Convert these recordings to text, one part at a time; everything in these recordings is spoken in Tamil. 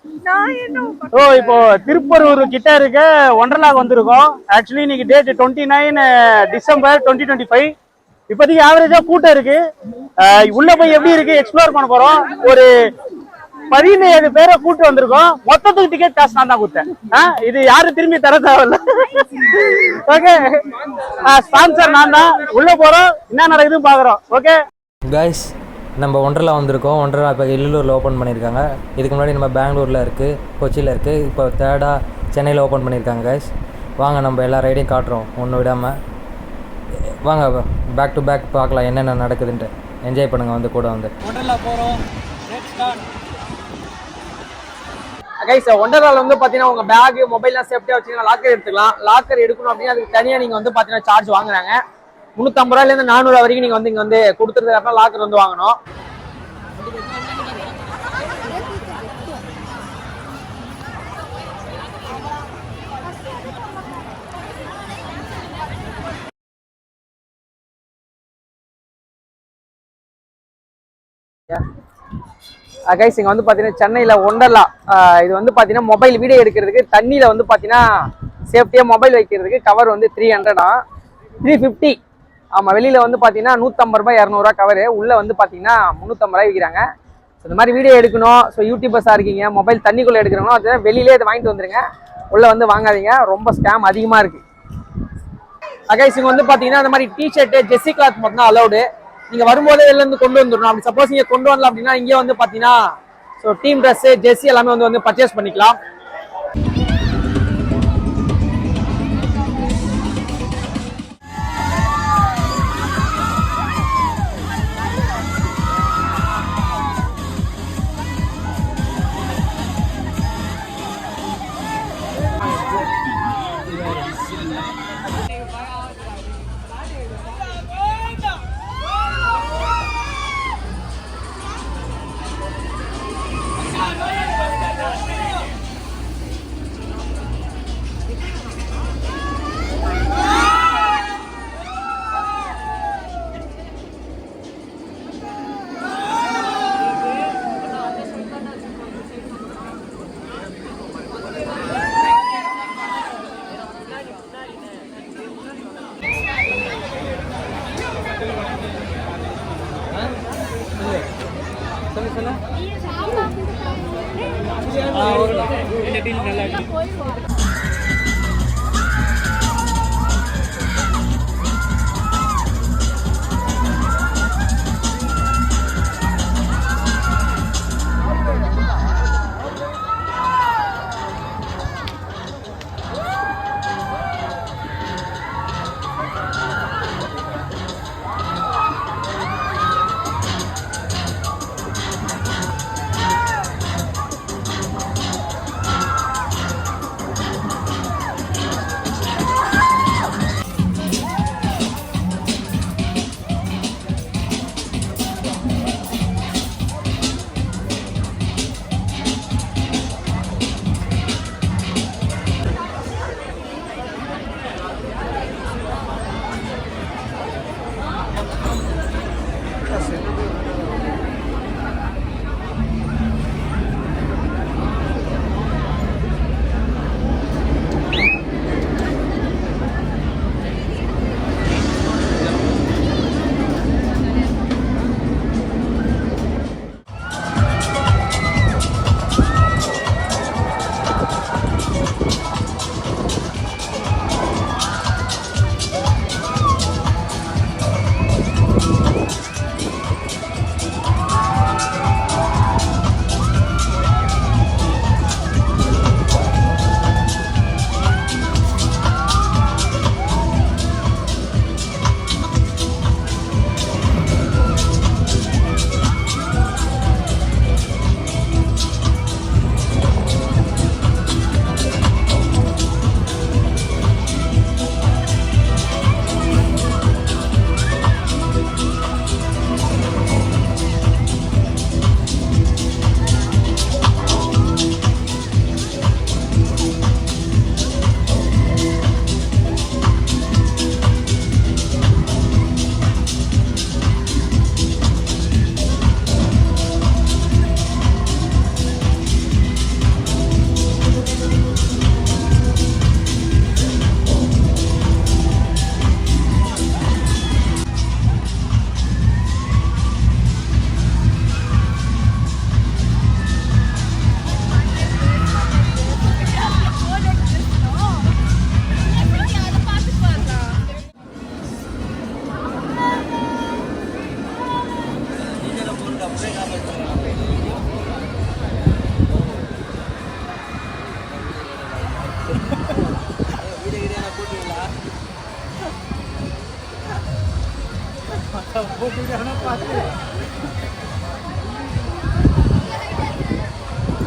ஓ இப்போ திருப்பரூர் கிட்ட இருக்க ஒண்டர்லாக் வந்திருக்கோம். ஆக்சுவலி இன்னைக்கு டேட் 29 டிசம்பர் 2025. இப்போதைக்கு ஆவரேஜா கூட்டம் இருக்கு. உள்ள போய் எப்படி இருக்கு எக்ஸ்ப்ளோர் பண்ண போறோம். ஒரு 17 பேரை கூட்டு வந்திருக்கோம். மொத்தத்துக்கு டிக்கெட் காசு நான் தான் கொடுத்தேன். இது யாரும் திரும்பி தர தேவையில்ல. ஓகே, ஸ்பான்சர் நான் தான். உள்ள போறோம், என்ன நடக்குதுன்னு பாக்குறோம். ஓகே கைஸ், நம்ம ஒண்டர்லா வந்திருக்கோம். ஒண்டர்லா இப்போ இல்லூரில் ஓப்பன் பண்ணியிருக்காங்க. இதுக்கு முன்னாடி நம்ம பெங்களூரில் இருக்குது, கொச்சியில் இருக்குது, இப்போ தேர்டாக சென்னையில் ஓப்பன் பண்ணியிருக்காங்க. கைஸ் வாங்க, நம்ம எல்லா ரைடையும் காட்டுறோம் ஒன்று விடாமல். வாங்க பேக் டு பேக் பார்க்கலாம் என்னென்ன நடக்குதுன்ட்டு. என்ஜாய் பண்ணுங்கள் வந்து கூட வந்து. ஒண்டர்லா போகிறோம். கைஸ், ஒண்டர்லாவில் வந்து பார்த்தீங்கன்னா உங்கள் பேக் மொபைல்லாம் சேஃப்டியாக வச்சுக்கலாம். லாக்கர் எடுத்துக்கலாம். லாக்கர் எடுக்கணும் அப்படின்னா அதுக்கு தனியாக நீங்கள் வந்து பார்த்தீங்கன்னா சார்ஜ் வாங்குறாங்க. 350 ரூபாயிலேருந்து 400 ரூபா வரைக்கும் நீங்கள் வந்து இங்கே வந்து கொடுத்துறதுக்கு அப்புறம் லாக்கர் வந்து வாங்கணும். கைஸ், இங்கே வந்து பார்த்தீங்கன்னா சென்னையில் ஒண்டர்லா. இது வந்து பார்த்தீங்கன்னா மொபைல் வீடியோ எடுக்கிறதுக்கு தண்ணியில் வந்து பார்த்தீங்கன்னா சேஃப்டியாக மொபைல் வைக்கிறதுக்கு கவர் வந்து 300 350. ஆமாம், வெளியில் வந்து பார்த்தீங்கன்னா 150 ரூபாய் 200 ரூபா கவரு. உள்ளே வந்து பார்த்தீங்கன்னா 350 ரூபாய் விற்கிறாங்க. ஸோ இந்த மாதிரி வீடியோ எடுக்கணும், ஸோ யூடியூபர்ஸாக இருக்கீங்க, மொபைல் தண்ணிக்குள்ளே எடுக்கிறோம், அது வெளியிலே இதை வாங்கிட்டு வந்துருங்க. உள்ளே வந்து வாங்காதீங்க, ரொம்ப ஸ்கேம் அதிகமாக இருக்குது. கைஸ், இங்கே வந்து பார்த்தீங்கன்னா இந்த மாதிரி டிஷர்ட்டு ஜெர்சி கிளாத் மட்டும் தான் அலௌடு. நீங்கள் வரும்போதே வெளிலேருந்து கொண்டு வந்துடணும். அப்படி சப்போஸ் நீங்கள் கொண்டு வரலாம் அப்படின்னா இங்கே வந்து பார்த்தீங்கன்னா ஸோ டீம் ட்ரெஸ்ஸு ஜெர்சி எல்லாமே வந்து பர்ச்சேஸ் பண்ணிக்கலாம்.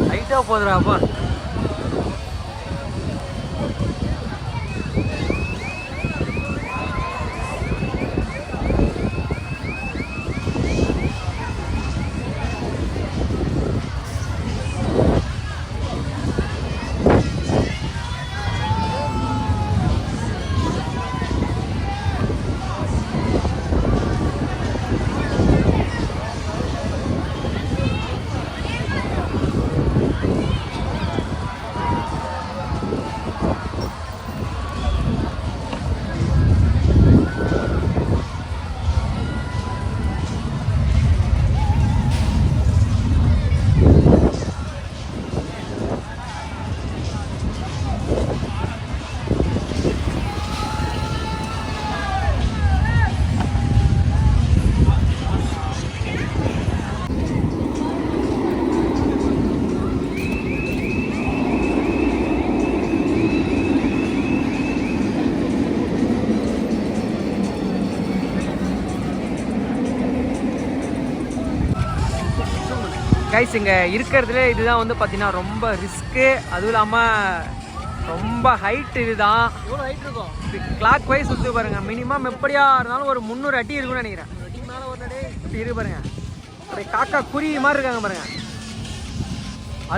லைட்டாக போதுடாப்பா. கைஸ் இங்கே இருக்கிறதுல இதுதான் வந்து பார்த்தீங்கன்னா ரொம்ப ரிஸ்க்கு, அதுவும் இல்லாமல் ரொம்ப ஹைட். இதுதான் எவ்வளோ ஹைட் இருக்கும்? கிளாக் வைஸ் சுற்றி பாருங்க. மினிமம் எப்படியா இருந்தாலும் ஒரு 300 அடி இருக்குன்னு நினைக்கிறேன். மேலே ஒரு அடி இருக்கு பாருங்க, அப்படியே காக்கா குருவி மாதிரி இருக்காங்க பாருங்க,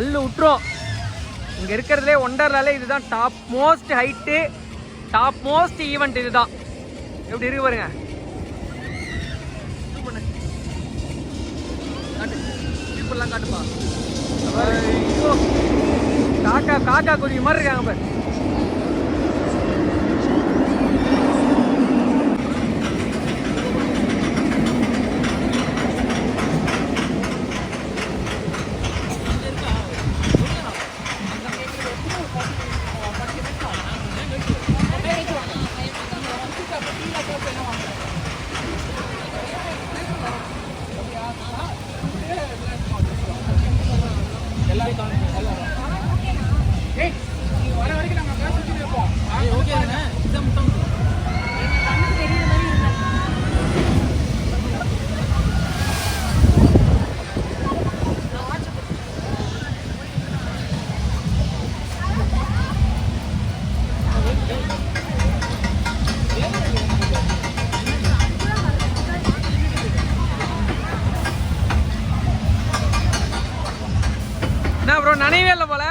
அல்லு விட்டுரும். இங்கே இருக்கிறதுலே ஒண்டர்லாலே இதுதான் top most height, top most event இதுதான். எப்படி இருக்கு பாருங்க. இப்பெல்லாம் காட்டுப்பா. ஐயோ, காக்கா காக்கா குருவி மாதிரி இருக்காங்க பாரு. என்ன ப்ரோ நினைவே இல்லை போல.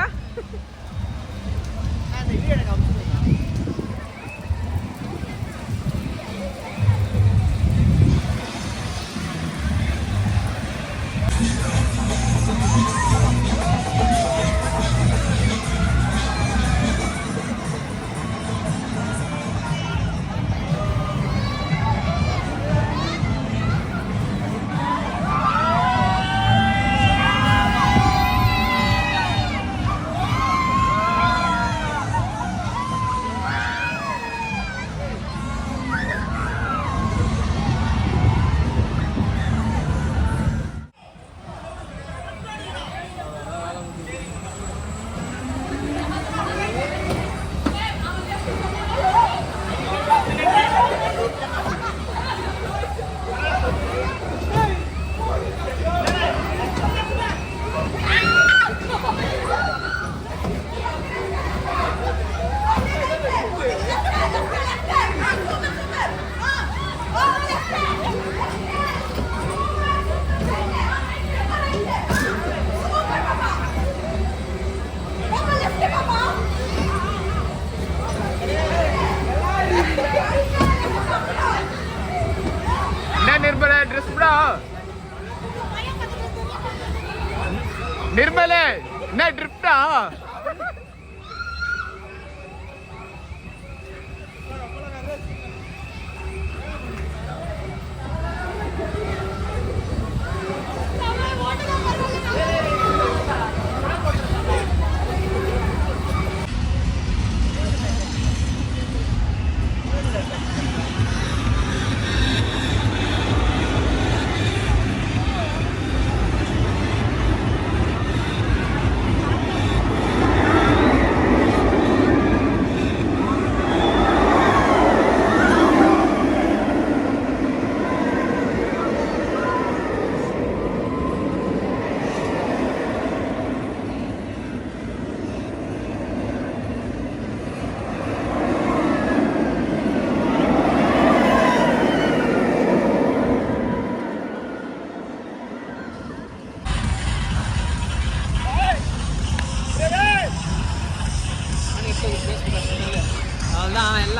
निर्मला ड्रेस बड़ा निर्मला ना ड्रिफ्टा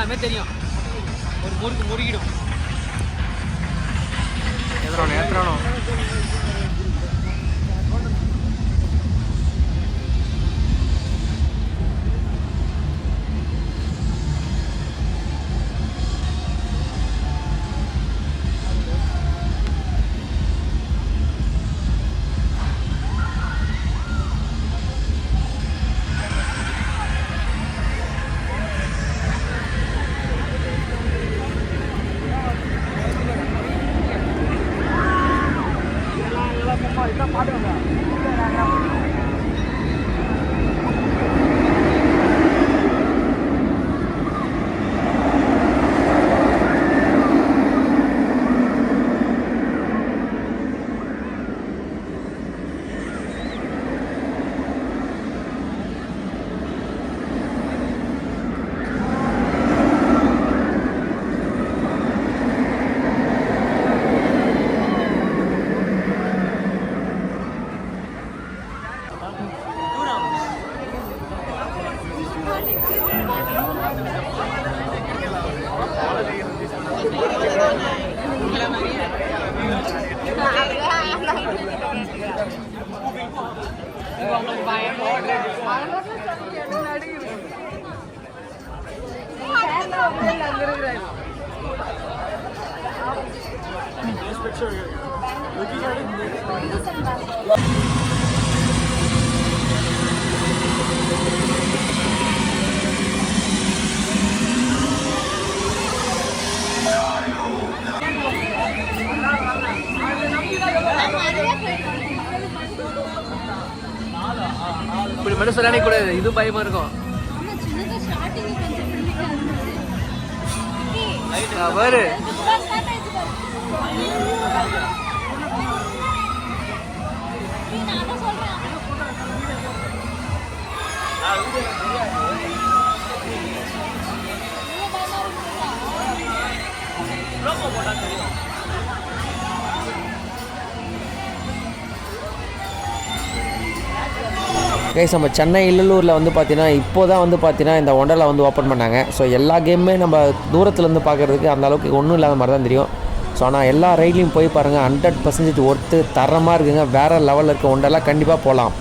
அதுமாதிரி தெரியும். ஒரு முறுக்கு முறுகிடும். ஏத்துறானோ இப்படி மட்டும் சொல்லானே கூடாது. இது பயமா இருக்கும். பாரு கைஸ் நம்ம சென்னை இல்லூரில் வந்து பார்த்தீங்கன்னா இப்போ தான் வந்து பார்த்தீங்கன்னா இந்த ஒண்டர்லா வந்து ஓப்பன் பண்ணாங்க. ஸோ எல்லா கேமுமே நம்ம தூரத்துலேருந்து பார்க்குறதுக்கு அந்த அளவுக்கு ஒன்றும் இல்லாத மாதிரி தான் தெரியும். ஸோ ஆனால் எல்லா ரைட்லையும் போய் பாருங்கள், 100% ஒர்த்து தரமாக இருக்குங்க. வேறு லெவலில் இருக்க ஒண்டர்லா கண்டிப்பாக போகலாம்.